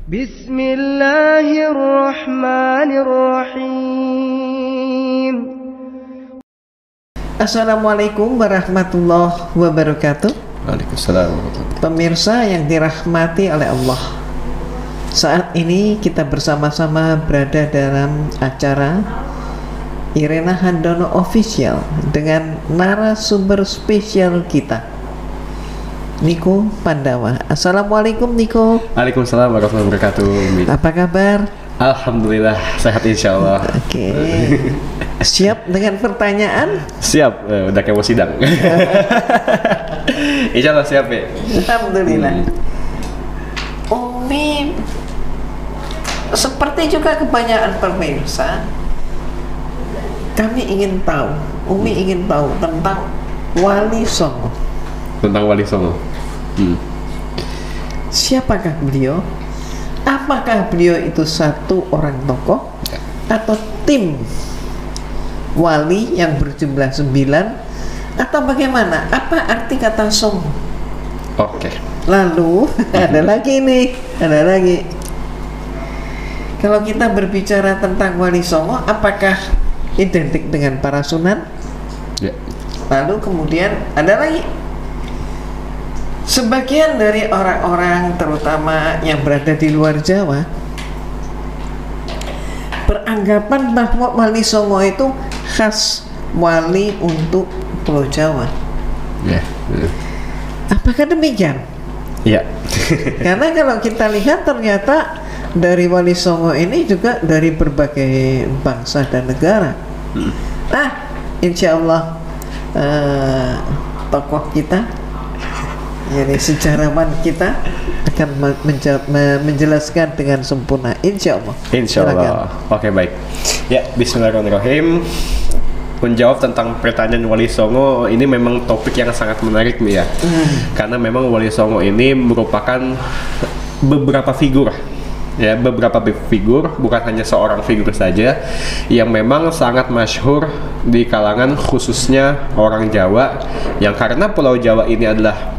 Bismillahirrahmanirrahim. Assalamualaikum warahmatullahi wabarakatuh. Waalaikumsalam warahmatullahi. Pemirsa yang dirahmati oleh Allah, saat ini kita bersama-sama berada dalam acara Irena Handono Official dengan narasumber spesial kita, Niko Pandawa. Assalamualaikum Niko. Waalaikumsalam warahmatullahi wabarakatuh. Apa kabar? Alhamdulillah sehat insyaallah. Oke. Siap dengan pertanyaan? Siap, udah kayak mau sidang. Insyaallah siap ya. Alhamdulillah. Umi, seperti juga kebanyakan pemirsa, kami ingin tahu, Umi ingin tahu tentang Wali Songo. Tentang Wali Songo. Siapakah beliau? Apakah beliau itu satu orang tokoh atau tim wali yang berjumlah 9 atau bagaimana? Apa arti kata Songo? Oke. Lalu ada lagi nih, ada lagi. Kalau kita berbicara tentang Wali Songo, apakah identik dengan para sunan? Ya. Lalu kemudian ada lagi. Sebagian dari orang-orang terutama yang berada di luar Jawa beranggapan bahwa Wali Songo itu khas wali untuk Pulau Jawa. Ya. Apakah demikian? Iya. Karena kalau kita lihat ternyata dari Wali Songo ini juga dari berbagai bangsa dan negara. Insya Allah tokoh kita, jadi sejarawan kita akan menjelaskan dengan sempurna, insya Allah. Insya Allah. Oke, baik. Ya, bismillahirrahmanirrahim. Menjawab tentang pertanyaan Wali Songo ini memang topik yang sangat menarik nih ya. Karena memang Wali Songo ini merupakan beberapa figur. Ya, beberapa figur, bukan hanya seorang figur saja yang memang sangat masyhur di kalangan khususnya orang Jawa, yang karena Pulau Jawa ini adalah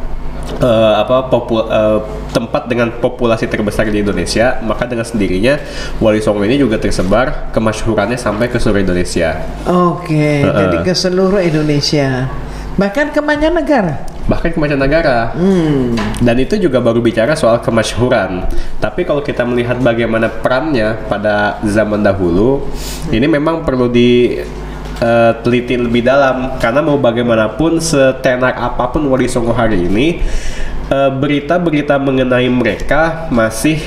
tempat dengan populasi terbesar di Indonesia, maka dengan sendirinya Wali Songo ini juga tersebar kemasyhurannya sampai ke seluruh Indonesia. Oke, jadi ke seluruh Indonesia, bahkan ke mancanegara. Dan itu juga baru bicara soal kemasyhuran. Tapi kalau kita melihat bagaimana perannya pada zaman dahulu, ini memang perlu teliti lebih dalam, karena mau bagaimanapun setenar apapun Wali Songo hari ini, berita-berita mengenai mereka masih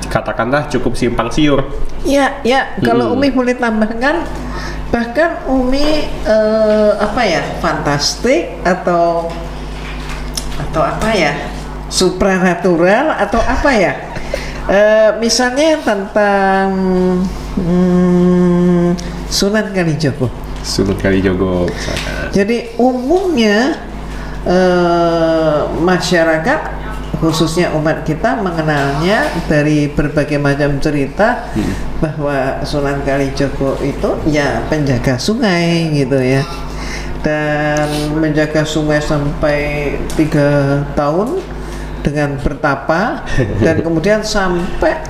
katakanlah cukup simpang siur. Ya, kalau Umi boleh tambahkan, bahkan Umi fantastik atau apa ya, supranatural atau apa ya, misalnya tentang Sunan Kalijogo. Jadi umumnya masyarakat, khususnya umat kita, mengenalnya dari berbagai macam cerita bahwa Sunan Kalijogo itu ya penjaga sungai gitu ya, dan menjaga sungai sampai 3 tahun dengan bertapa, dan kemudian sampai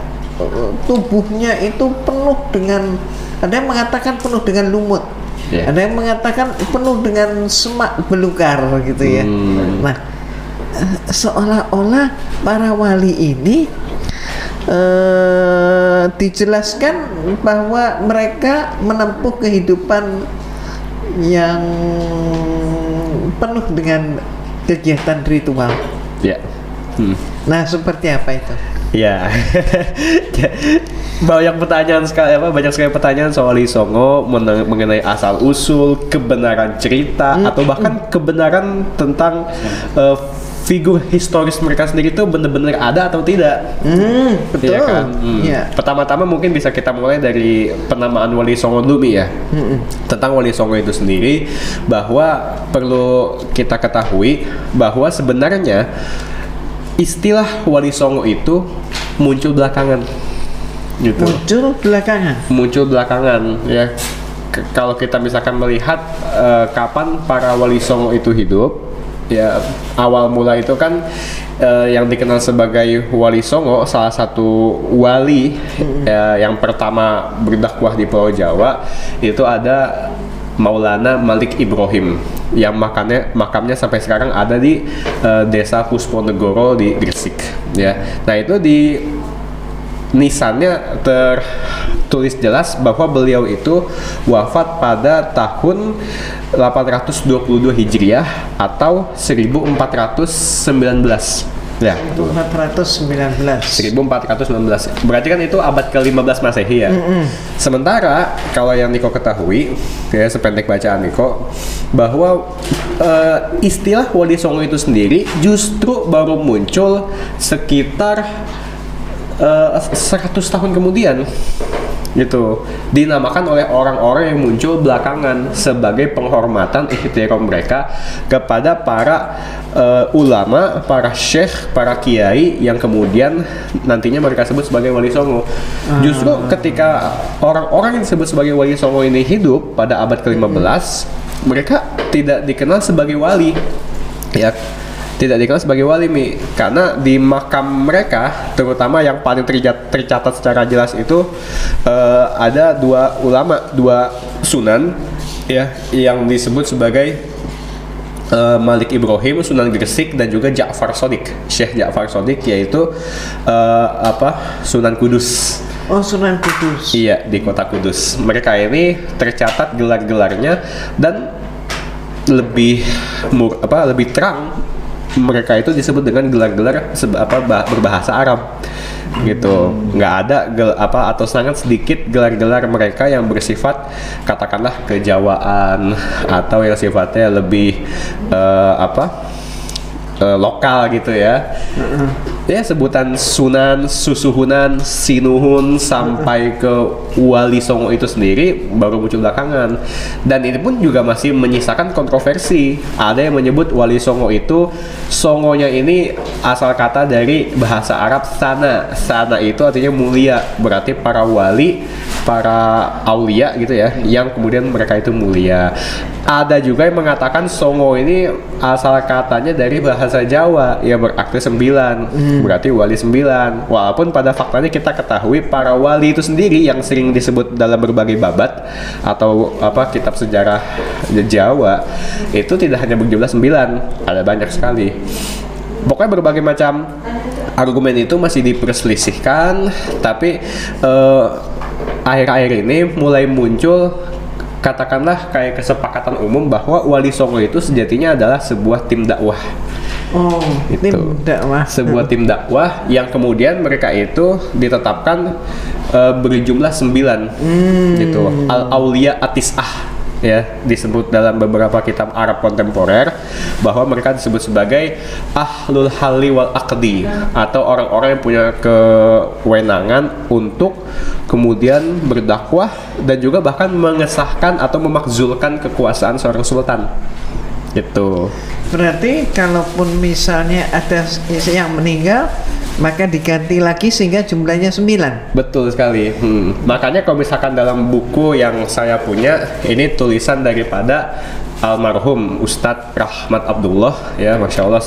tubuhnya itu penuh dengan, ada yang mengatakan penuh dengan lumut, ada yang mengatakan penuh dengan semak belukar gitu ya. Nah, seolah-olah para wali ini dijelaskan bahwa mereka menempuh kehidupan yang penuh dengan kegiatan ritual. Nah, seperti apa itu? Ya, banyak sekali pertanyaan soal Wali Songo mengenai asal usul, kebenaran cerita, atau bahkan kebenaran tentang figur historis mereka sendiri itu benar-benar ada atau tidak. Betul. Ya kan? Pertama-tama mungkin bisa kita mulai dari penamaan Wali Songo dulu ya. Tentang Wali Songo itu sendiri, bahwa perlu kita ketahui bahwa sebenarnya istilah Wali Songo itu muncul belakangan gitu. Muncul belakangan ya. Kalau kita misalkan melihat kapan para Wali Songo itu hidup, ya awal mula itu kan yang dikenal sebagai Wali Songo, salah satu wali yang pertama berdakwah di Pulau Jawa itu ada Maulana Malik Ibrahim yang makamnya sampai sekarang ada di Desa Pusponegoro di Gresik ya. Nah itu di nisannya tertulis jelas bahwa beliau itu wafat pada tahun 822 Hijriah atau 1419 ya, 1419. Berarti kan itu abad ke-15 Masehi ya. Sementara kalau yang Niko ketahui ya, sependek bacaan Niko, bahwa istilah Wali Songo itu sendiri justru baru muncul sekitar 100 tahun kemudian gitu, dinamakan oleh orang-orang yang muncul belakangan sebagai penghormatan ihtiram mereka kepada para ulama, para syekh, para kiai yang kemudian nantinya mereka sebut sebagai Wali Songo. Justru ketika orang-orang yang disebut sebagai Wali Songo ini hidup pada abad ke-15, mereka tidak dikenal sebagai wali ya, tidak dikenal sebagai wali karena di makam mereka, terutama yang paling tercatat secara jelas itu ada dua ulama, dua sunan ya, yang disebut sebagai Malik Ibrahim, Sunan Gresik, dan juga Ja'far Shadiq, Syekh Ja'far Shadiq, yaitu Sunan Kudus. Oh, Sunan Kudus. Iya, di kota Kudus. Mereka ini tercatat gelar-gelarnya dan lebih terang, mereka itu disebut dengan gelar-gelar berbahasa Arab gitu. Nggak ada atau sangat sedikit gelar-gelar mereka yang bersifat katakanlah kejawaan atau yang sifatnya lebih lokal gitu ya. Ya, sebutan Sunan, Susuhunan, Sinuhun sampai ke Wali Songo itu sendiri baru muncul belakangan. Dan ini pun juga masih menyisakan kontroversi. Ada yang menyebut Wali Songo itu, Songonya ini asal kata dari bahasa Arab sana. Sana itu artinya mulia, berarti para wali, para aulia gitu ya, yang kemudian mereka itu mulia. Ada juga yang mengatakan Songo ini asal katanya dari bahasa Jawa, ya berarti 9, berarti wali 9. Walaupun pada faktanya kita ketahui para wali itu sendiri yang sering disebut dalam berbagai babat atau kitab sejarah Jawa itu tidak hanya berjumlah 9, ada banyak sekali. Pokoknya berbagai macam argumen itu masih diperselisihkan, tapi akhir-akhir ini mulai muncul katakanlah kayak kesepakatan umum bahwa Wali Songo itu sejatinya adalah sebuah tim dakwah. Oh, itu tim dakwah. Sebuah tim dakwah yang kemudian mereka itu ditetapkan berjumlah 9 gitu. Al-Auliya At-Tis'ah ya, disebut dalam beberapa kitab Arab kontemporer bahwa mereka disebut sebagai Ahlul Halli wal Aqdi, atau orang-orang yang punya kewenangan untuk kemudian berdakwah dan juga bahkan mengesahkan atau memakzulkan kekuasaan seorang sultan gitu. Berarti kalaupun misalnya ada yang meninggal, maka diganti lagi sehingga jumlahnya 9. Betul sekali. Makanya kalau misalkan dalam buku yang saya punya, ini tulisan daripada almarhum Ustadz Rahmat Abdullah ya, Masya Allah,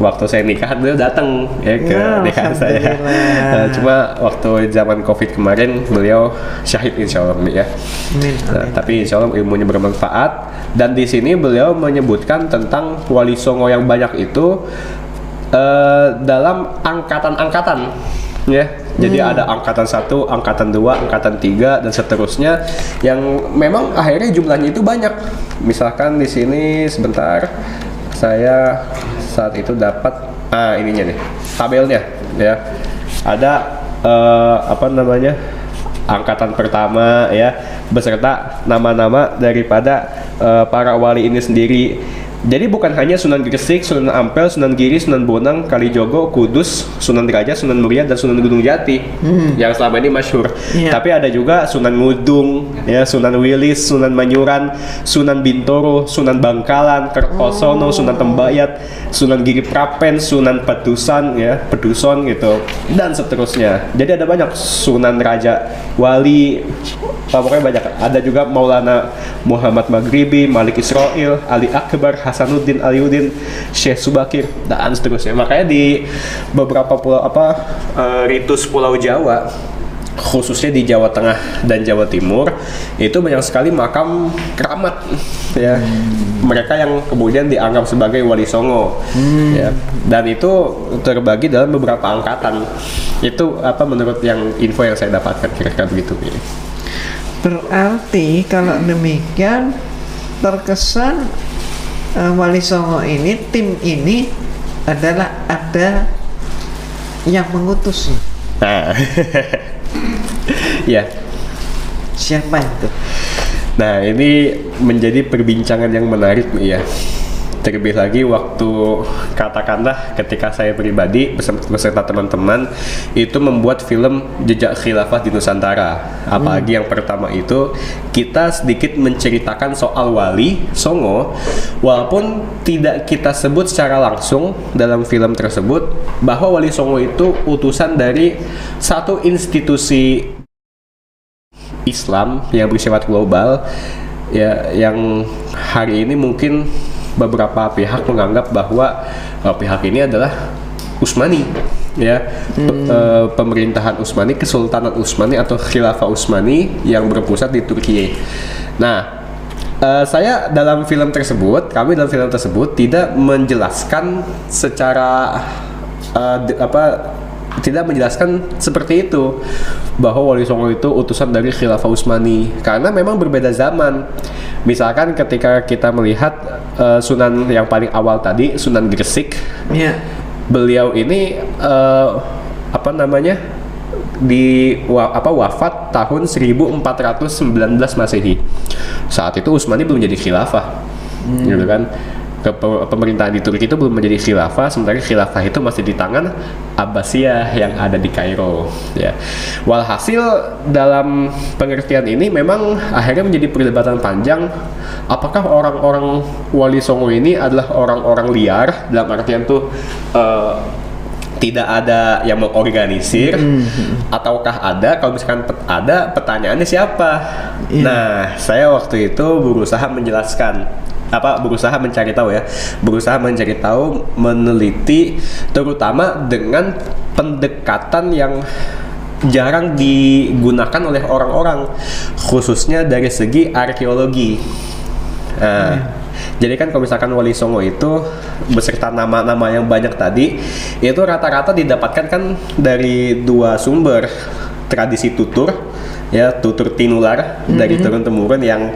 waktu saya nikah beliau datang ya ke nikahan saya. Cuma waktu zaman Covid kemarin beliau syahid insya Allah ya. Tapi insya Allah ilmunya bermanfaat. Dan di sini beliau menyebutkan tentang Wali Songo yang banyak itu dalam angkatan-angkatan ya. Jadi ada angkatan 1, angkatan 2, angkatan 3 dan seterusnya, yang memang akhirnya jumlahnya itu banyak. Misalkan di sini sebentar, saya saat itu dapat ininya nih, tabelnya ya. Ada angkatan pertama ya, beserta nama-nama daripada para wali ini sendiri. Jadi bukan hanya Sunan Gresik, Sunan Ampel, Sunan Giri, Sunan Bonang, Kalijogo, Kudus, Sunan Derajat, Sunan Muria, dan Sunan Gunung Jati yang selama ini masyhur. Tapi ada juga Sunan Ngudung, ya, Sunan Wilis, Sunan Manyuran, Sunan Bintoro, Sunan Bangkalan, Kertosono, Sunan Tembayat, Sunan Giri Prapen, Sunan Pedusan, ya, Peduson gitu, dan seterusnya. Jadi ada banyak Sunan Raja Wali, pokoknya banyak. Ada juga Maulana Muhammad Maghribi, Malik Israel, Ali Akbar, Hasanuddin Aliuddin, Syekh Subakir dan seterusnya. Makanya di beberapa pulau ritus Pulau Jawa, khususnya di Jawa Tengah dan Jawa Timur, itu banyak sekali makam keramat ya. Mereka yang kemudian dianggap sebagai wali songo ya. Dan itu terbagi dalam beberapa angkatan. Itu apa menurut yang info yang saya dapatkan, kira-kira begitu ya. Berarti kalau demikian terkesan wali songo ini, tim ini adalah ada yang mengutusnya. Nah, ya. Siapa itu? Nah, ini menjadi perbincangan yang menarik ya. Terlebih lagi waktu katakanlah ketika saya pribadi beserta teman-teman itu membuat film Jejak Khilafah di Nusantara. Apalagi yang pertama itu kita sedikit menceritakan soal wali songo, walaupun tidak kita sebut secara langsung dalam film tersebut bahwa wali songo itu utusan dari satu institusi Islam yang bersifat global ya, yang hari ini mungkin beberapa pihak menganggap bahwa pihak ini adalah Utsmani ya, pemerintahan Utsmani, Kesultanan Utsmani atau Khilafah Utsmani yang berpusat di Turki. Nah, kami dalam film tersebut tidak menjelaskan secara tidak menjelaskan seperti itu bahwa wali songo itu utusan dari Khilafah Utsmani, karena memang berbeda zaman. Misalkan ketika kita melihat Sunan yang paling awal tadi, Sunan Gresik, beliau ini wafat tahun 1419 Masehi. Saat itu Utsmani belum jadi khilafah, gitu kan. Pemerintahan di Turki itu belum menjadi khilafah, sementara khilafah itu masih di tangan Abbasiyah yang ada di Kairo ya. Walhasil dalam pengertian ini memang akhirnya menjadi perdebatan panjang, apakah orang-orang wali songo ini adalah orang-orang liar, dalam artian tuh tidak ada yang mengorganisir, ataukah ada? Kalau misalkan ada, pertanyaannya siapa? Nah, saya waktu itu berusaha mencari tahu, meneliti, terutama dengan pendekatan yang jarang digunakan oleh orang-orang, khususnya dari segi arkeologi. Jadi kan kalau misalkan wali songo itu beserta nama-nama yang banyak tadi, itu rata-rata didapatkan kan dari dua sumber, tradisi tutur tinular dari turun-temurun yang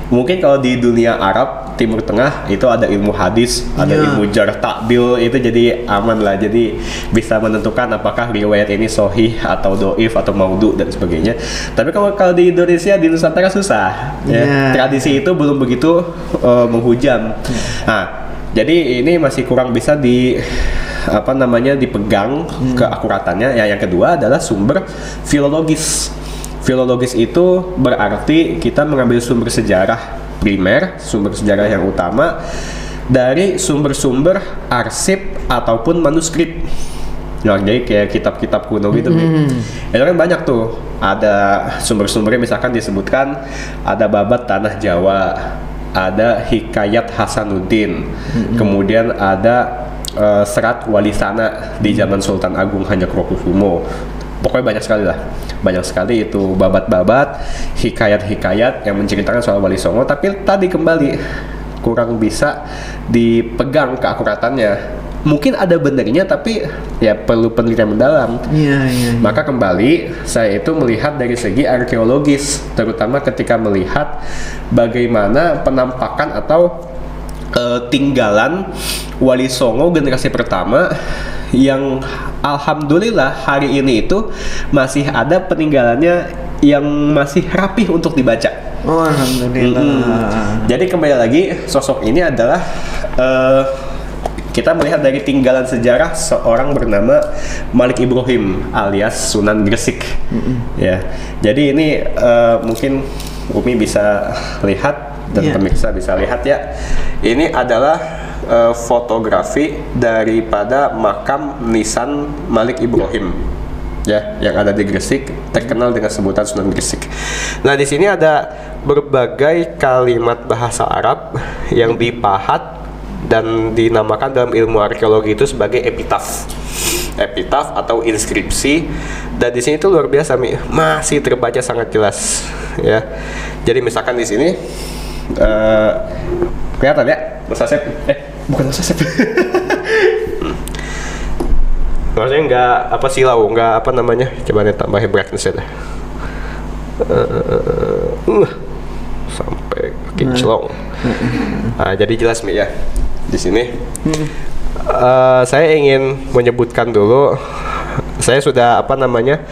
mungkin kalau di dunia Arab Timur Tengah itu ada ilmu hadis, ada ilmu jarh ta'dil, itu jadi aman lah, jadi bisa menentukan apakah riwayat ini sahih atau dhaif atau maudhu dan sebagainya. Tapi kalau di Indonesia, di Nusantara susah ya. Tradisi itu belum begitu menghujam. Nah, jadi ini masih kurang bisa dipegang keakuratannya. Ya, yang kedua adalah sumber filologis. Filologis itu berarti kita mengambil sumber sejarah primer, sumber sejarah yang utama dari sumber-sumber arsip ataupun manuskrip. Ya, jadi kayak kitab-kitab kuno gitu. Itu kan banyak tuh. Ada sumber-sumbernya, misalkan disebutkan ada Babat Tanah Jawa, ada Hikayat Hasanuddin, kemudian ada Serat Walisana di zaman Sultan Agung Hanyakrokusumo. Pokoknya banyak sekali itu babat-babat, hikayat-hikayat yang menceritakan soal wali songo, tapi tadi kembali kurang bisa dipegang keakuratannya. Mungkin ada benernya, tapi ya perlu penelitian mendalam. Maka kembali saya itu melihat dari segi arkeologis, terutama ketika melihat bagaimana penampakan atau tinggalan wali songo generasi pertama yang alhamdulillah hari ini itu masih ada peninggalannya yang masih rapih untuk dibaca. Oh, alhamdulillah. Jadi kembali lagi, sosok ini adalah kita melihat dari tinggalan sejarah seorang bernama Malik Ibrahim alias Sunan Gresik. Ya, jadi ini mungkin Umi bisa lihat dan pemirsa bisa lihat ya. Ini adalah fotografi daripada makam nisan Malik Ibrahim ya, yang ada di Gresik, terkenal dengan sebutan Sunan Gresik. Nah, di sini ada berbagai kalimat bahasa Arab yang dipahat dan dinamakan dalam ilmu arkeologi itu sebagai epitaf atau inskripsi. Dan di sini tuh luar biasa Mi, masih terbaca sangat jelas ya. Jadi misalkan di sini kelihatan ya Mas Asep, bukan Mas Asep. Maksudnya nggak apa silau, nggak apa namanya, coba nih tambahin brightness ya. Sampai kinclong. Nah, jadi jelas Mi ya di sini. Saya ingin menyebutkan dulu, saya sudah apa namanya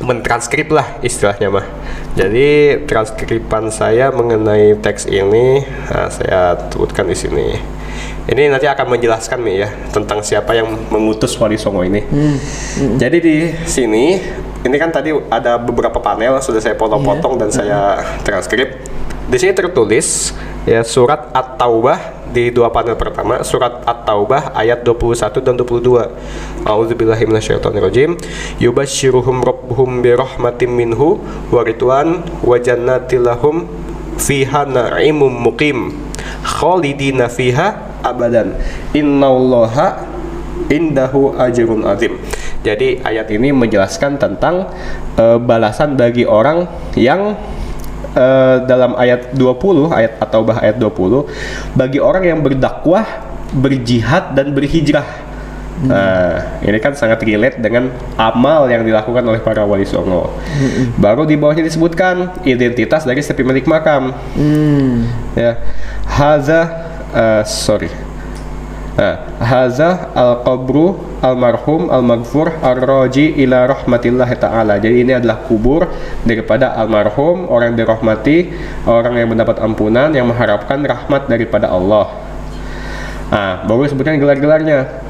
mentranskrip lah istilahnya mah. Jadi transkripan saya mengenai teks ini, saya sebutkan di sini. Ini nanti akan menjelaskan Mi ya tentang siapa yang mengutus Wali Songo ini. Jadi di sini, ini kan tadi ada beberapa panel sudah saya potong-potong dan saya transkrip. Di sini tertulis ya surat At-Taubah di 2 panel pertama, surat At-Taubah ayat 21 dan 22. A'udzubillahi minasyaitonirrajim. Yubasyyiruhum rabbuhum birahmatin minhu wa ridwan wa jannatin lahum fiha na'imum muqim khalidina fiha abadan innallaha indahu ajrun azim. Jadi ayat ini menjelaskan tentang balasan bagi orang yang dalam ayat 20, ayat At-Taubah ayat 20, bagi orang yang berdakwah, berjihad dan berhijrah. Nah, ini kan sangat relate dengan amal yang dilakukan oleh para wali songo. Baru di bawahnya disebutkan identitas dari setiap pemilik makam. Ya, Haza al-qabru al-marhum al-maghfur ar-raji ila rahmatillahi ta'ala. Jadi ini adalah kubur daripada almarhum, orang yang dirahmati, orang yang mendapat ampunan, yang mengharapkan rahmat daripada Allah. Baru disebutkan gelar-gelarnya.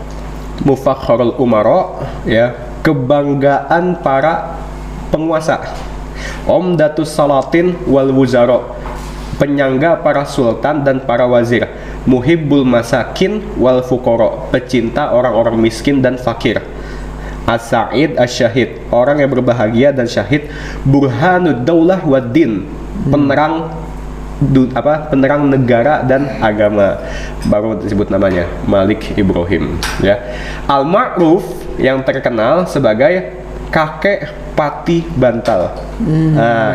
Mufakharul umara, ya, kebanggaan para penguasa. Omdatus salatin wal wuzara, penyangga para sultan dan para wazir. Muhibbul masakin wal fuqara, pecinta orang-orang miskin dan fakir. As-sa'id asyahid, orang yang berbahagia dan syahid. Burhanud daulah wad din, penerang negara dan agama. Baru disebut namanya Malik Ibrahim ya. Al-Ma'ruf, yang terkenal sebagai kakek Pati Bantal.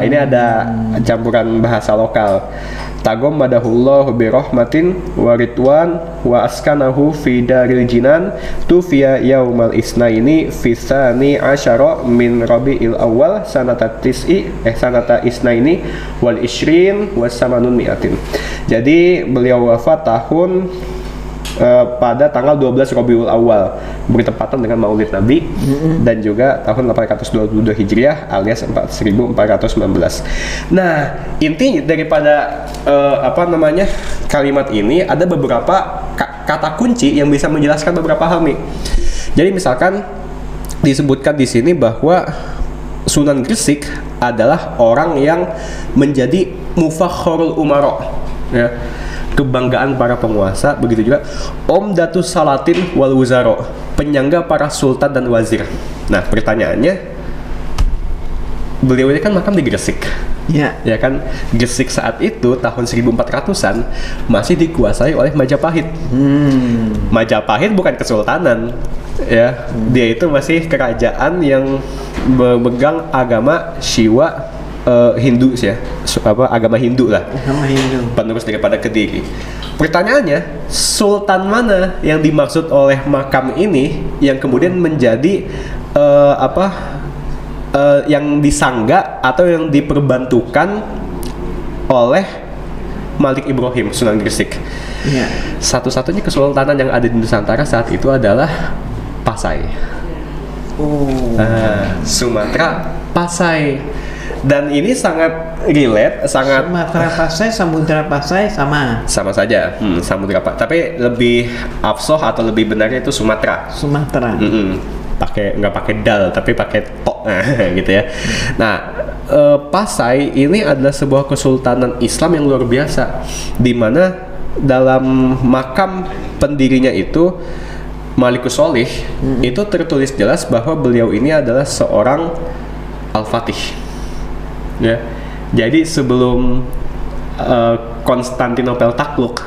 Ini ada campuran bahasa lokal. Tagom madahullahu birahmatin wa ridwan wa askanahu fi daril jinan tufiya yaumal isnaini fi tsani asyara min rabiil awal sanata isnaini wal ishrin wa samanun mi'atin. Jadi beliau wafat tahun pada tanggal 12 Rabiul Awal, bertepatan dengan Maulid Nabi, dan juga tahun 822 Hijriah alias 1419. Nah, inti daripada kalimat ini ada beberapa kata kunci yang bisa menjelaskan beberapa hal nih. Jadi misalkan disebutkan di sini bahwa Sunan Gresik adalah orang yang menjadi mufakharul umara, ya, kebanggaan para penguasa. Begitu juga Omdatus salatin wal wuzaro, penyangga para sultan dan wazir. Nah, pertanyaannya, beliau ini kan makam di Gresik. Ya kan, Gresik saat itu tahun 1400-an masih dikuasai oleh Majapahit. Majapahit bukan kesultanan, ya. Dia itu masih kerajaan yang memegang agama Shiva, Hindu ya, agama Hindu lah. Agama Hindu. Penerus daripada Kediri. Pertanyaannya, sultan mana yang dimaksud oleh makam ini yang kemudian menjadi yang disangga atau yang diperbantukan oleh Malik Ibrahim, Sunan Gresik? Ya. Satu-satunya kesultanan yang ada di Nusantara saat itu adalah Pasai. Sumatera, Pasai. Dan ini sangat relate, sangat Sumatera Pasai, Samudra Pasai sama saja. Samudra Pasai, tapi lebih afsoh atau lebih benarnya itu Sumatera. Nggak pakai dal tapi pakai tok gitu ya. Nah, Pasai ini adalah sebuah kesultanan Islam yang luar biasa, di mana dalam makam pendirinya itu Malikus Sholih itu tertulis jelas bahwa beliau ini adalah seorang Al-Fatih. Ya, jadi sebelum Konstantinopel takluk,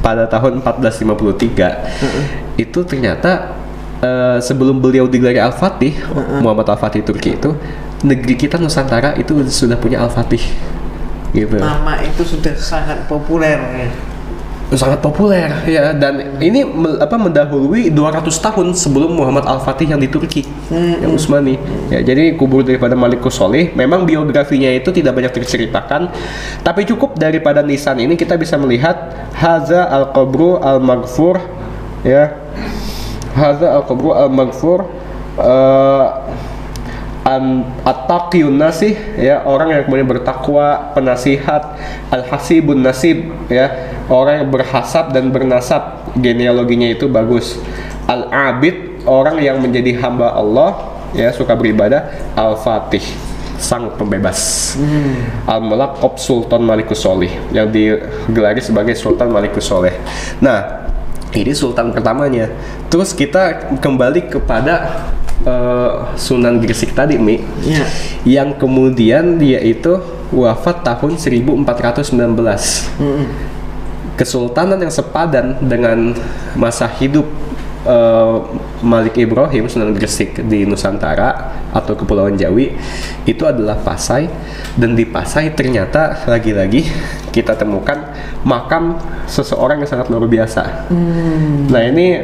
pada tahun 1453 itu ternyata sebelum beliau digelari Al-Fatih, Muhammad Al-Fatih Turki itu, negeri kita Nusantara itu sudah punya Al-Fatih gitu. Nama itu sudah sangat populer ya. Sangat populer ya, dan ini mendahului 200 tahun sebelum Muhammad Al-Fatih yang di Turki, yang Utsmani. Ya, jadi kubur daripada Malikus Sholih, memang biografinya itu tidak banyak diceritakan, tapi cukup daripada nisan ini kita bisa melihat Haza al-Qabru al-Maghfur, ya. Haza al-Qabru al-Maghfur, At-Taqiyun Nasih, ya, orang yang kemudian bertakwa, penasihat, Al-Hasibun Nasib, ya, orang yang berhasab dan bernasab, genealoginya itu bagus. Al-Abid, orang yang menjadi hamba Allah, ya, suka beribadah. Al-Fatih, sang pembebas. Al-Mulaqab Sultan Malikus Sholih, yang digelari sebagai Sultan Malikus Sholih. Nah, ini sultan pertamanya. Terus kita kembali kepada Sunan Gresik tadi, Mi, yang kemudian dia itu wafat tahun 1419. Kesultanan yang sepadan dengan masa hidup Malik Ibrahim, Sunan Gresik di Nusantara atau Kepulauan Jawi, itu adalah Pasai. Dan di Pasai ternyata lagi-lagi kita temukan makam seseorang yang sangat luar biasa. Nah ini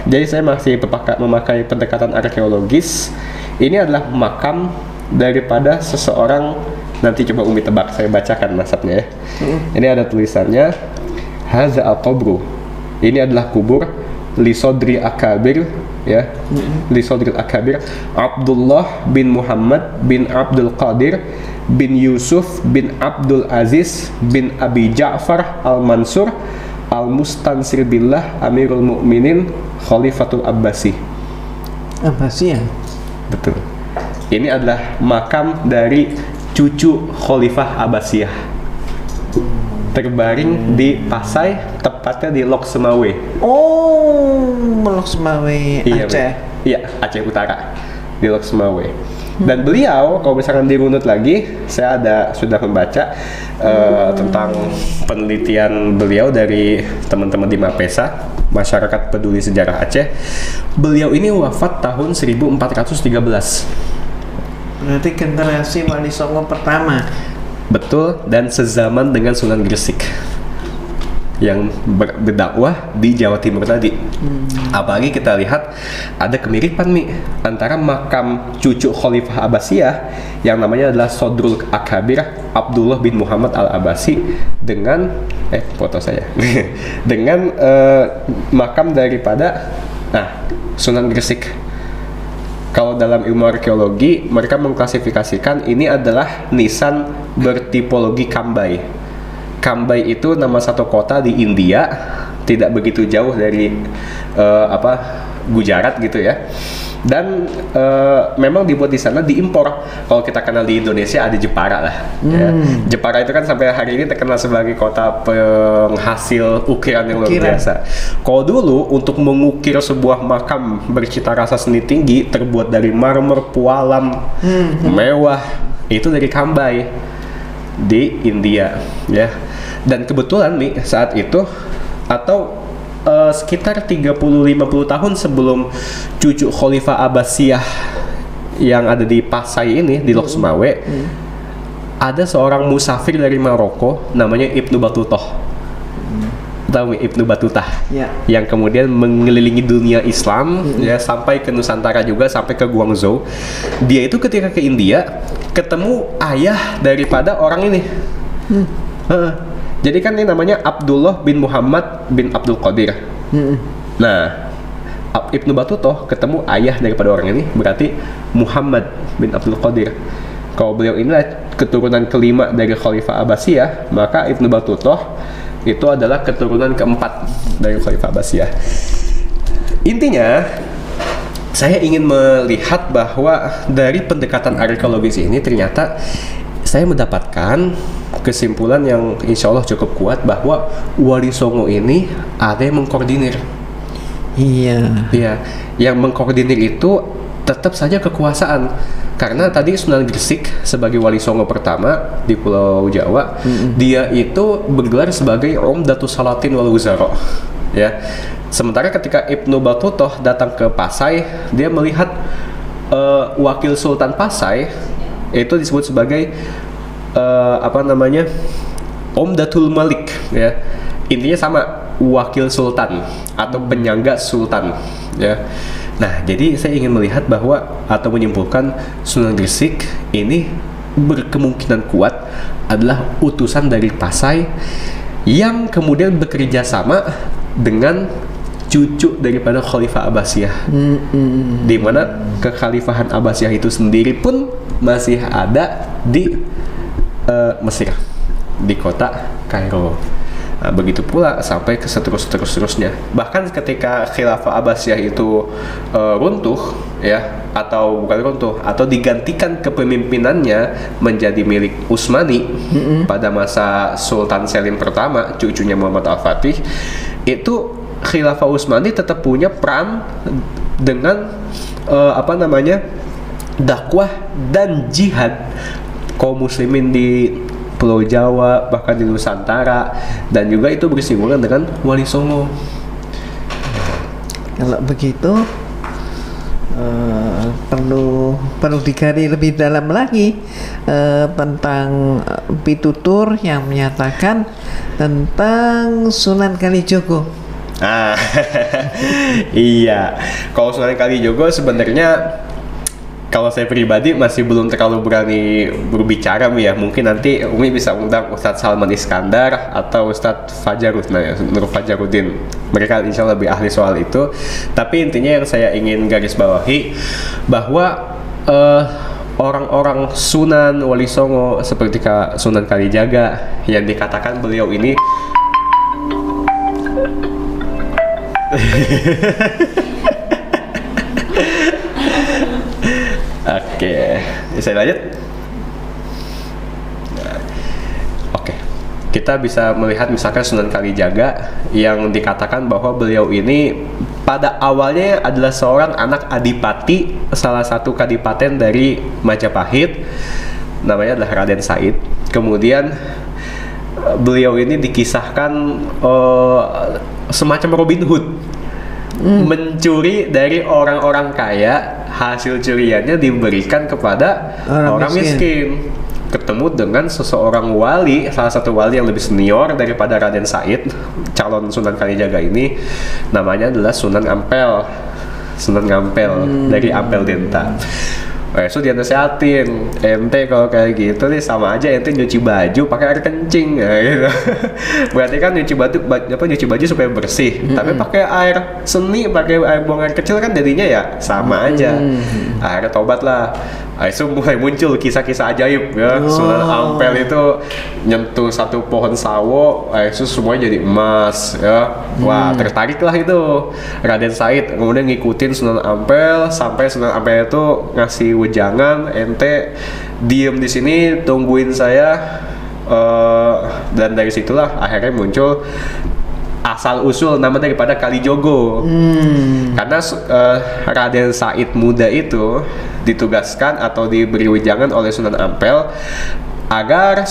jadi saya masih memakai pendekatan arkeologis. Ini adalah makam daripada seseorang. Nanti coba Umi tebak, saya bacakan nasabnya ya. Ini ada tulisannya, Haza al-Qabru, ini adalah kubur Lisodri Akabir, ya, Lisodri Akabir Abdullah bin Muhammad bin Abdul Qadir bin Yusuf bin Abdul Aziz bin Abi Ja'far al-Mansur al-Mustansir billah Amirul Mukminin Khalifatul Abbasi. Abbasi ya? Betul. Ini adalah makam dari cucu Khalifah Abbasiyah, terbaring di Pasai, tepatnya di Lok Semawe. Oh, Lok Semawe, Aceh. Iya, Aceh Utara, di Lok Semawe. Dan beliau, kalau misalkan dirunut lagi, saya sudah membaca tentang penelitian beliau dari teman-teman di Mapesa, Masyarakat Peduli Sejarah Aceh. Beliau ini wafat tahun 1413. Berarti generasi Wali Songo pertama. Betul, dan sezaman dengan Sunan Gresik yang berdakwah di Jawa Timur tadi. Apalagi kita lihat ada kemiripan, Mi, antara makam cucu Khalifah Abbasiyah yang namanya adalah Sodrul Akabir Abdullah bin Muhammad Al-Abbasi dengan foto saya dengan makam daripada Sunan Gresik. Kalau dalam ilmu arkeologi, mereka mengklasifikasikan ini adalah nisan bertipologi Kambai. Kambai itu nama satu kota di India, tidak begitu jauh dari Gujarat gitu ya. Dan memang dibuat di sana, diimpor. Kalau kita kenal di Indonesia ada Jepara lah. Ya. Jepara itu kan sampai hari ini terkenal sebagai kota penghasil ukiran yang luar biasa. Kalau dulu untuk mengukir sebuah makam bercita rasa seni tinggi terbuat dari marmer, pualam, mewah, itu dari Kambai di India, ya. Dan kebetulan nih saat itu atau sekitar 30-50 tahun sebelum cucu Khalifah Abbasiyah yang ada di Pasai ini, di Lok Semawe, ada seorang musafir dari Maroko namanya Ibnu Battuta. Tahu Ibnu Battuta? Ya. Yang kemudian mengelilingi dunia Islam, ya, sampai ke Nusantara juga, sampai ke Guangzhou. Dia itu ketika ke India ketemu ayah daripada orang ini. Jadi kan ini namanya Abdullah bin Muhammad bin Abdul Qadir. Nah, Ibnu Battuta ketemu ayah daripada orang ini, berarti Muhammad bin Abdul Qadir. Kalau beliau inilah keturunan kelima dari Khalifah Abbasiyah, maka Ibnu Battuta itu adalah keturunan keempat dari Khalifah Abbasiyah. Intinya, saya ingin melihat bahwa dari pendekatan arkeologis ini ternyata saya mendapatkan kesimpulan yang insya Allah cukup kuat bahwa Wali Songo ini ada yang mengkoordinir. Iya. Iya, yang mengkoordinir itu tetap saja kekuasaan. Karena tadi Sunan Gresik sebagai Wali Songo pertama di Pulau Jawa, dia itu bergelar sebagai Umdatus Salatin wal Wuzara. Ya. Sementara ketika Ibnu Battutoh datang ke Pasai, dia melihat wakil Sultan Pasai itu disebut sebagai Umdatul Malik, ya. Intinya sama, wakil sultan atau penyangga sultan, ya. Nah, jadi saya ingin melihat bahwa atau menyimpulkan Sunan Gresik ini berkemungkinan kuat adalah utusan dari Pasai yang kemudian bekerja sama dengan cucu daripada Khalifah Abbasiyah, di mana kekhalifahan Abbasiyah itu sendiri pun masih ada di Mesir, di kota Kairo. Nah, begitu pula sampai ke seterusnya. Bahkan ketika Khilafah Abbasiyah itu runtuh, ya, atau bukan runtuh, atau digantikan kepemimpinannya menjadi milik Utsmani pada masa Sultan Selim pertama, cucunya Muhammad Al-Fatih, itu Khilafah Utsmani tetap punya peran dengan dakwah dan jihad kaum muslimin di Pulau Jawa, bahkan di Nusantara, dan juga itu bersinggungan dengan Wali Songo. Kalau begitu perlu digali lebih dalam lagi tentang pitutur yang menyatakan tentang Sunan Kalijogo. Iya, kalau Sunan Kalijogo sebenarnya kalau saya pribadi masih belum terlalu berani berbicara, ya. Mungkin nanti Umi bisa undang Ustadz Salman Iskandar atau Ustadz Nur Fajaruddin. Mereka insya Allah lebih ahli soal itu. Tapi intinya yang saya ingin garis bawahi bahwa orang-orang Sunan Wali Songo seperti Sunan Kalijaga yang dikatakan beliau ini Oke, saya lanjut. Oke, kita bisa melihat misalkan Sunan Kalijaga yang dikatakan bahwa beliau ini pada awalnya adalah seorang anak adipati salah satu kadipaten dari Majapahit, namanya adalah Raden Said. Kemudian beliau ini dikisahkan semacam Robin Hood, mencuri dari orang-orang kaya, hasil curiannya diberikan kepada orang miskin. Ketemu dengan seseorang wali, salah satu wali yang lebih senior daripada Raden Said, calon Sunan Kalijaga ini, namanya adalah Sunan Ampel dari Ampel Denta. So dia nasihatin, ente kalau kayak gitu nih sama aja ente nyuci baju pakai air kencing, ya, gitu. Berarti kan nyuci baju supaya bersih, tapi pakai air seni, pakai air buang air kecil kan jadinya ya sama aja. Akhirnya tobat lah. Itu mulai muncul kisah-kisah ajaib, ya. Sunan Ampel itu nyentuh satu pohon sawo, itu semuanya jadi emas, ya. Wah, tertariklah itu Raden Said, kemudian ngikutin Sunan Ampel sampai Sunan Ampel itu ngasih wejangan, ente diem di sini tungguin saya, dan dari situlah akhirnya muncul asal usul nama daripada Kalijogo. Karena Raden Said muda itu ditugaskan atau diberi wejangan oleh Sunan Ampel agar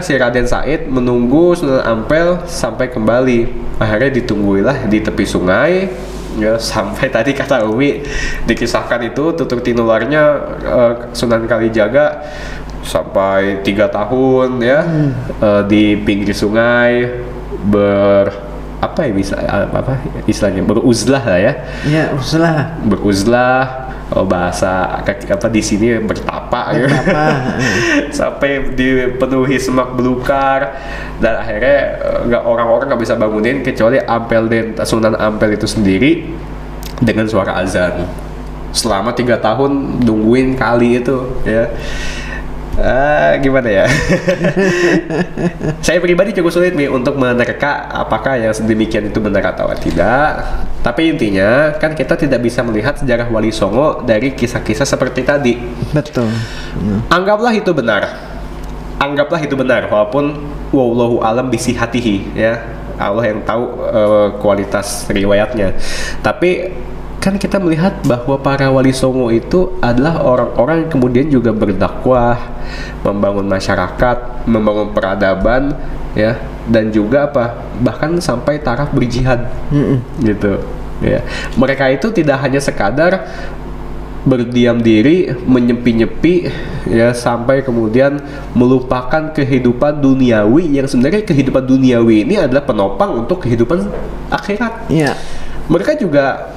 si Raden Said menunggu Sunan Ampel sampai kembali. Akhirnya ditungguilah di tepi sungai, ya, sampai tadi kata Umi dikisahkan itu tutur tinularnya Sunan Kalijaga sampai 3 tahun, ya, di pinggir sungai istilahnya beruzlah lah, ya. Ya, beruzlah, bahasa di sini bertapa. Ya. Sampai dipenuhi semak belukar, dan akhirnya orang-orang nggak bisa bangunin kecuali Sunan Ampel itu sendiri dengan suara azan selama 3 tahun nungguin kali itu, ya. Gimana ya? Saya pribadi cukup sulit nih untuk menerka apakah yang demikian itu benar atau tidak. Tapi intinya kan kita tidak bisa melihat sejarah Wali Songo dari kisah-kisah seperti tadi. Betul. Anggaplah itu benar, walaupun wallahu alam bisihatihi, ya. Allah yang tahu kualitas riwayatnya. Tapi kan kita melihat bahwa para wali songo itu adalah orang-orang yang kemudian juga berdakwah, membangun masyarakat, membangun peradaban, ya, dan juga bahkan sampai taraf berjihad, gitu, ya. Mereka itu tidak hanya sekadar berdiam diri, menyepi-nyepi, ya, sampai kemudian melupakan kehidupan duniawi yang sebenarnya kehidupan duniawi ini adalah penopang untuk kehidupan akhirat. Iya. Mereka juga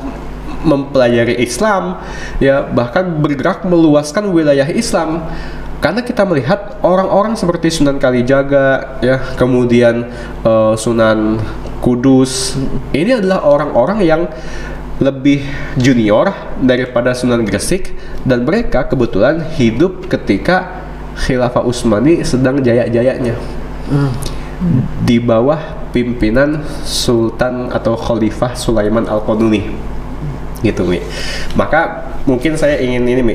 mempelajari Islam, ya, bahkan bergerak meluaskan wilayah Islam. Karena kita melihat orang-orang seperti Sunan Kalijaga, ya, kemudian Sunan Kudus, ini adalah orang-orang yang lebih junior daripada Sunan Gresik, dan mereka kebetulan hidup ketika Khilafah Utsmani sedang jaya-jayanya, di bawah pimpinan Sultan atau Khalifah Sulaiman Al-Qanuni, gitu, Mi. Maka mungkin saya ingin ini, Mi,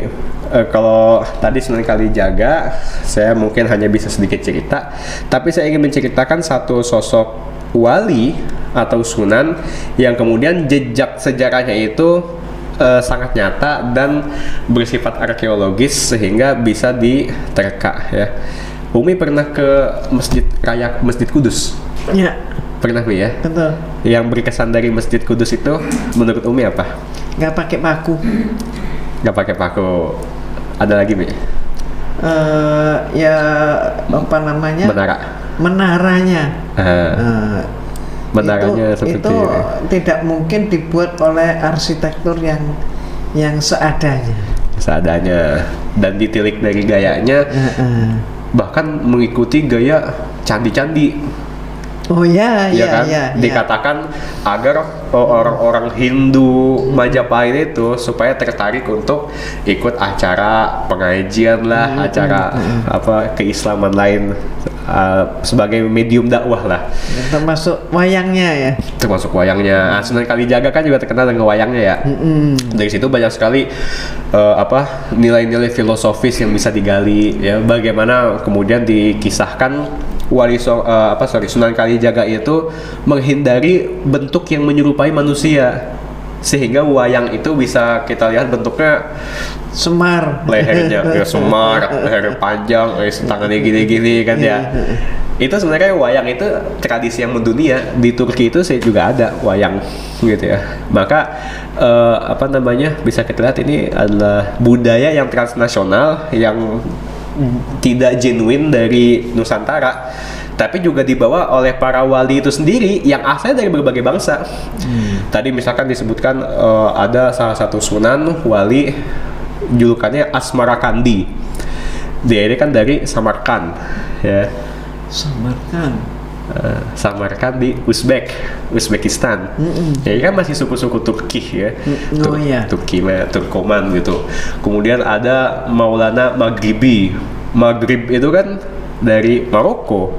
kalau tadi Sunan Kalijaga saya mungkin hanya bisa sedikit cerita, tapi saya ingin menceritakan satu sosok wali atau sunan yang kemudian jejak sejarahnya itu sangat nyata dan bersifat arkeologis sehingga bisa diterka, ya. Umi pernah ke Masjid Kudus? Iya. Pernah, Mi, ya? Betul. Yang berkesan dari Masjid Kudus itu menurut Umi apa? Nggak pakai paku. Nggak pakai paku. Ada lagi, Mi? Ya, apa namanya? Menaranya. Menaranya seperti itu tidak mungkin dibuat oleh arsitektur yang seadanya dan ditilik dari gayanya, bahkan mengikuti gaya candi-candi. Oh ya, kan? Dikatakan agar orang-orang Hindu Majapahit itu supaya tertarik untuk ikut acara pengajian lah, acara keislaman lain, sebagai medium dakwah lah. Termasuk wayangnya, ya. Termasuk wayangnya. Sunan Kalijaga kan juga terkenal dengan wayangnya, ya. Dari situ banyak sekali nilai-nilai filosofis yang bisa digali, ya. Bagaimana kemudian dikisahkan Sunan Kalijaga itu menghindari bentuk yang menyerupai manusia, sehingga wayang itu bisa kita lihat bentuknya semar, lehernya ya semar, leher panjang, tangannya gini-gini kan, ya. Itu sebenarnya wayang itu tradisi yang mendunia. Di Turki itu juga ada wayang, gitu, ya. Maka bisa kita lihat ini adalah budaya yang transnasional yang tidak genuine dari Nusantara, tapi juga dibawa oleh para wali itu sendiri yang asalnya dari berbagai bangsa. Tadi misalkan disebutkan ada salah satu sunan wali julukannya Asmarakandi. Dia ini kan dari Samarkand, ya. Samarkand di Uzbekistan. Jadi kan masih suku-suku Turki, ya. Turki, Turkoman gitu. Kemudian ada Maulana Maghribi. Maghrib itu kan dari Maroko.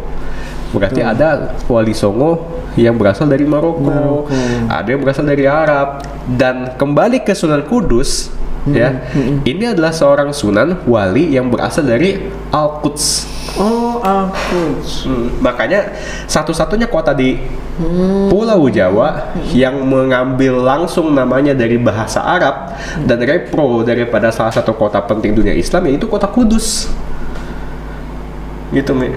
Berarti ada wali songo yang berasal dari Maroko. Ada yang berasal dari Arab. Dan kembali ke Sunan Kudus, ya. Ini adalah seorang sunan wali yang berasal dari Al-Quds. Oh, Al-Quds. Makanya satu-satunya kota di Pulau Jawa yang mengambil langsung namanya dari bahasa Arab dan repro daripada salah satu kota penting dunia Islam, yaitu kota Kudus. Gitu, Mi.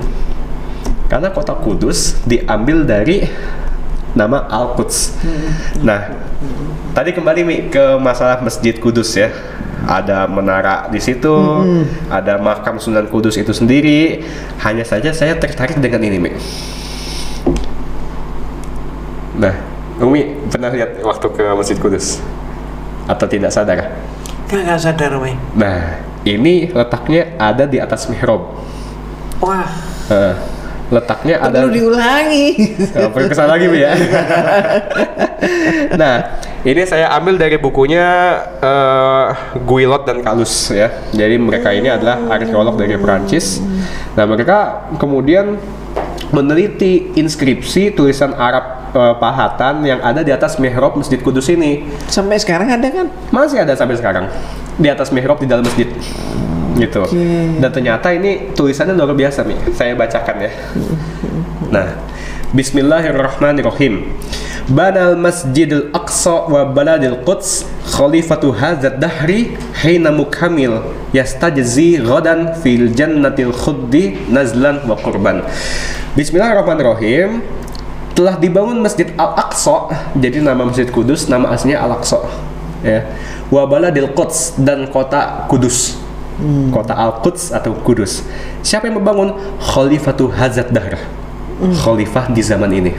Karena kota Kudus diambil dari nama Al-Quds. Nah, tadi kembali, Mi, ke masalah Masjid Kudus, ya. Ada menara di situ, ada makam Sunan Kudus itu sendiri. Hanya saja saya tertarik dengan ini, Mi. Nah, Umi pernah lihat waktu ke Masjid Kudus? Atau tidak sadar? Nggak sadar, Umi. Nah, ini letaknya ada di atas mihrab. Wah. Letaknya ada. Perlu diulangi. Perlu kesana lagi, Mi, ya. Nah, ini saya ambil dari bukunya Guillot dan Calus, ya. Jadi mereka ini adalah arkeolog dari Perancis. Nah, mereka kemudian meneliti inskripsi tulisan Arab pahatan yang ada di atas mihrab Masjid Kudus ini. Sampai sekarang ada kan? Masih ada sampai sekarang di atas mihrab di dalam masjid. Gitu. Dan ternyata ini tulisannya luar biasa, Mi. Saya bacakan, ya. Nah, Bismillahirrahmanirrahim. Banal Masjidil Aqsa wa Baladil Quds khalifatu hadzal dahri hina mukamil yastajzi ghadan fil jannatil khuddi nazlan wa qurban. Bismillahirrahmanirrahim. Telah dibangun Masjid Al-Aqsa, jadi nama Masjid Kudus, nama aslinya Al-Aqsa, ya. Wa Baladil Quds, dan kota Kudus, kota Al-Quds atau Kudus. Siapa yang membangun? Khalifatu hadzal dahr, khalifah di zaman ini.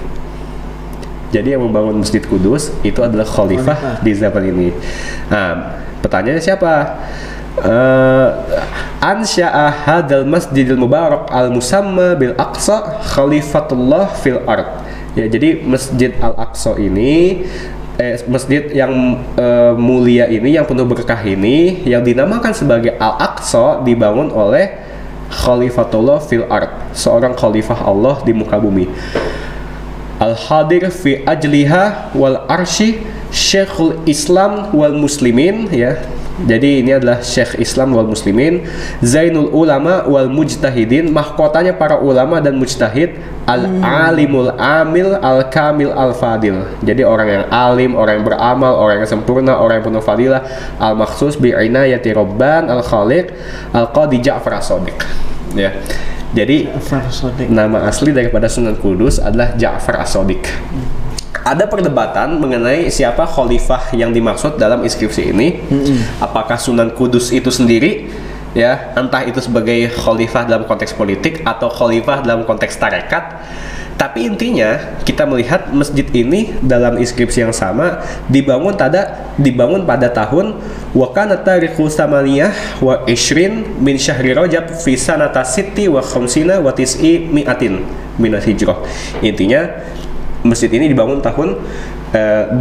Jadi yang membangun Masjid Kudus itu adalah khalifah di zaman ini. Nah, pertanyaannya siapa? Ansya'a hadzal masjidil mubarak al-musamma bil Aqsa khalifatullah fil ard. Ya, jadi Masjid Al-Aqsa ini masjid yang mulia ini, yang penuh berkah ini, yang dinamakan sebagai Al-Aqsa, dibangun oleh khalifatullah fil ard, seorang khalifah Allah di muka bumi. Al-hadir fi ajliha wal arshi Syekhul Islam wal Muslimin, ya. Jadi ini adalah Syekh Islam wal Muslimin, Zainul Ulama wal Mujtahidin, mahkotanya para ulama dan mujtahid, Al-Alimul Amil Al-Kamil Al-Fadil. Jadi orang yang alim, orang yang beramal, orang yang sempurna, orang yang penuh fadilah, Al-Makhsus bi'inayati Rabban Al-Khaliq Al-Qadi Ja'far As-Shadiq, ya. Jadi nama asli daripada Sunan Kudus adalah Ja'far As-Shadiq. Ada perdebatan mengenai siapa khalifah yang dimaksud dalam inskripsi ini. Apakah Sunan Kudus itu sendiri, ya, entah itu sebagai khalifah dalam konteks politik atau khalifah dalam konteks tarekat. Tapi intinya kita melihat masjid ini dalam inskripsi yang sama dibangun pada tahun wa kana tarikhul samaniyah wa ishrin min syahri Rajab fi sanata sitti wa khamsina wa tis'i mi'atin min hijrah. Intinya masjid ini dibangun tahun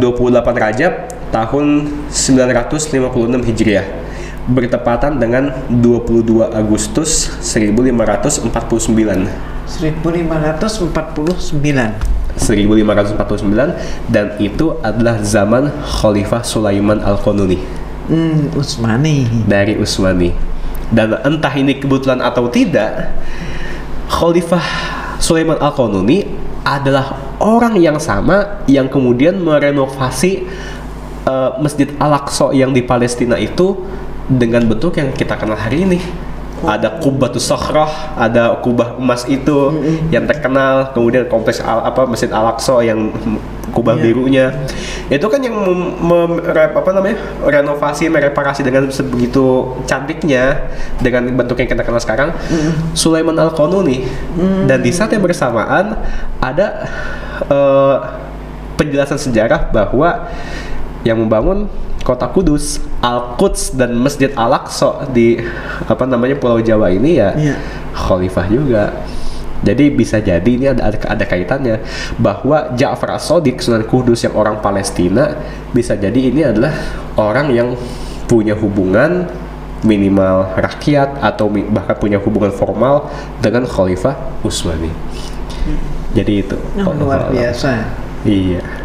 28 Rajab tahun 956 Hijriah, bertepatan dengan 22 Agustus 1549. 1549, dan itu adalah zaman Khalifah Sulaiman Al-Qanuni, Utsmani, dari Utsmani. Dan entah ini kebetulan atau tidak, Khalifah Sulaiman Al-Qanuni adalah orang yang sama yang kemudian merenovasi Masjid Al-Aqsa yang di Palestina itu dengan bentuk yang kita kenal hari ini. Ada Qubbatus Sakhrah, ada kubah emas itu yang terkenal, kemudian kompleks Masjid Al-Aqsa yang kubah birunya. Itu kan yang renovasi, mereparasi dengan sebegitu cantiknya dengan bentuk yang kita kenal sekarang, Sulaiman Al-Qanuni. Dan di saat yang bersamaan ada penjelasan sejarah bahwa yang membangun kota Kudus, Al-Quds dan Masjid Al-Aqsa di Pulau Jawa ini ya khalifah juga. Jadi bisa jadi ini ada kaitannya bahwa Ja'far As-Shadiq Sunan Kudus yang orang Palestina, bisa jadi ini adalah orang yang punya hubungan minimal rakyat atau bahkan punya hubungan formal dengan Khalifah Utsmani. Jadi itu luar biasa. Iya.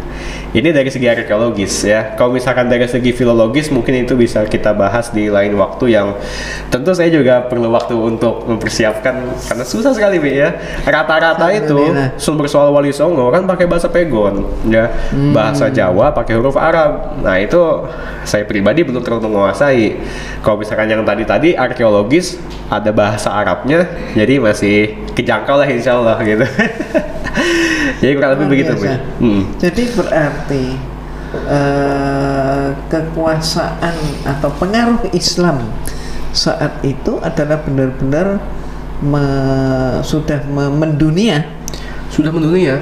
Ini dari segi arkeologis, ya. Kalau misalkan dari segi filologis mungkin itu bisa kita bahas di lain waktu, yang tentu saya juga perlu waktu untuk mempersiapkan karena susah sekali, ya. Rata-rata itu sumber soal Wali Songo kan pakai bahasa Pegon, ya. Bahasa Jawa pakai huruf Arab. Nah, itu saya pribadi belum terlalu menguasai. Kalau misalkan yang tadi arkeologis ada bahasa Arabnya, jadi masih kejangkau lah insyaallah gitu. Jadi kurang lebih begitu, Bu. Jadi berarti kekuasaan atau pengaruh Islam saat itu adalah benar-benar sudah mendunia. Sudah mendunia.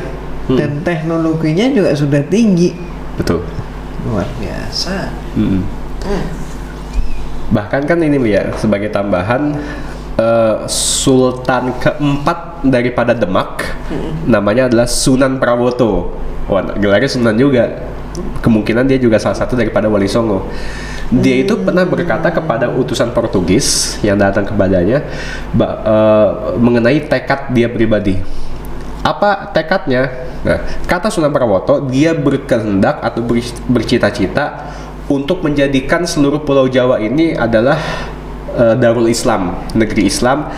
Dan teknologinya juga sudah tinggi. Betul. Luar biasa. Bahkan kan ini, ya, sebagai tambahan, Sultan keempat daripada Demak namanya adalah Sunan Prawoto. Wah, gelarnya Sunan juga. Kemungkinan dia juga salah satu daripada Wali Songo. Dia itu pernah berkata kepada utusan Portugis yang datang kepadanya mengenai tekad dia pribadi. Apa tekadnya? Nah, kata Sunan Prawoto, dia berkehendak atau bercita-cita untuk menjadikan seluruh Pulau Jawa ini adalah Darul Islam, negeri Islam.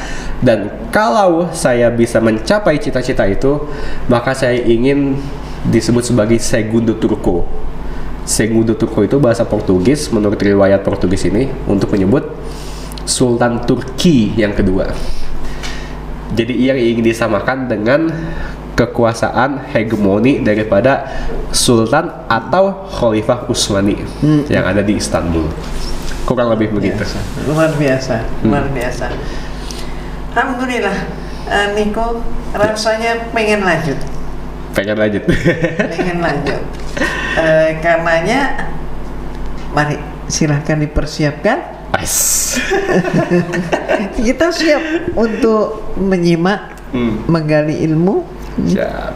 Dan kalau saya bisa mencapai cita-cita itu, maka saya ingin disebut sebagai Segundo Turco. Segundo Turco itu bahasa Portugis, menurut riwayat Portugis ini, untuk menyebut Sultan Turki yang kedua. Jadi ia ingin disamakan dengan kekuasaan hegemoni daripada Sultan atau Khalifah Utsmani yang ada di Istanbul. Kurang lebih begitu. Luar biasa, luar biasa. Alhamdulillah, Niko rasanya pengen lanjut. Pengen lanjut. Pengen lanjut. Karenanya, mari silahkan dipersiapkan. Kita siap untuk menyimak, menggali ilmu. Siap.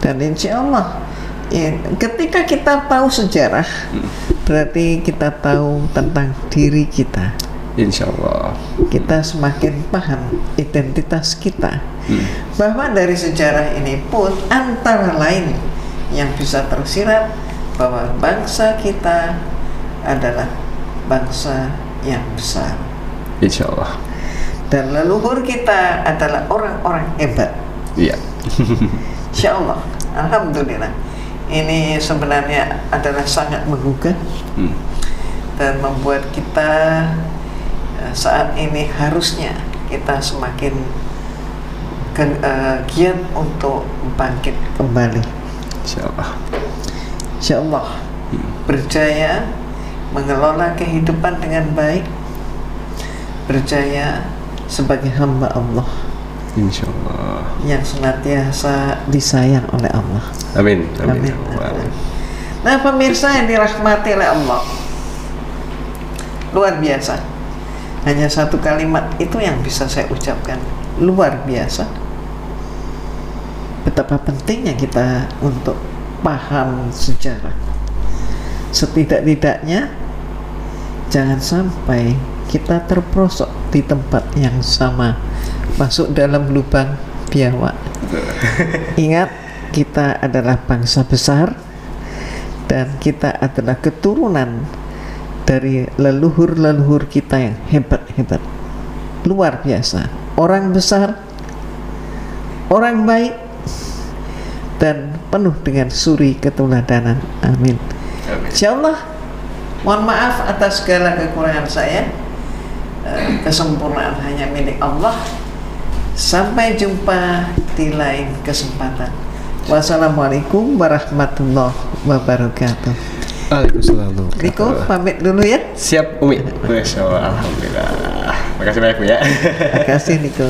Dan insya Allah, ketika kita tahu sejarah, berarti kita tahu tentang diri kita. Insya Allah. Kita semakin paham identitas kita. Bahwa dari sejarah ini pun antara lain yang bisa tersirat bahwa bangsa kita adalah bangsa yang besar. Insya Allah. Dan leluhur kita adalah orang-orang hebat. Iya. Insya Allah. Alhamdulillah. Ini sebenarnya adalah sangat menggugah dan membuat kita saat ini harusnya kita semakin giat untuk bangkit kembali. Insya Allah. Insya Allah berjaya mengelola kehidupan dengan baik, berjaya sebagai hamba Allah. Insya Allah. Yang senantiasa disayang oleh Allah. Amin. Amin. Amin. Nah, pemirsa yang dirahmati oleh Allah, luar biasa. Hanya satu kalimat itu yang bisa saya ucapkan, luar biasa. Betapa pentingnya kita untuk paham sejarah. Setidak-tidaknya jangan sampai kita terperosok di tempat yang sama, masuk dalam lubang biawak. Ingat, kita adalah bangsa besar dan kita adalah keturunan dari leluhur-leluhur kita yang hebat-hebat, luar biasa, orang besar, orang baik, dan penuh dengan suri keteladanan. Amin. Insyaallah. Mohon maaf atas segala kekurangan saya. Kesempurnaan hanya milik Allah. Sampai jumpa di lain kesempatan. Wassalamualaikum warahmatullahi wabarakatuh. Waalaikumsalam. Riko pamit dulu ya. Siap, Umi. Masya Allah, alhamdulillah. Makasih banyak, Bu ya. Terima kasih Niko.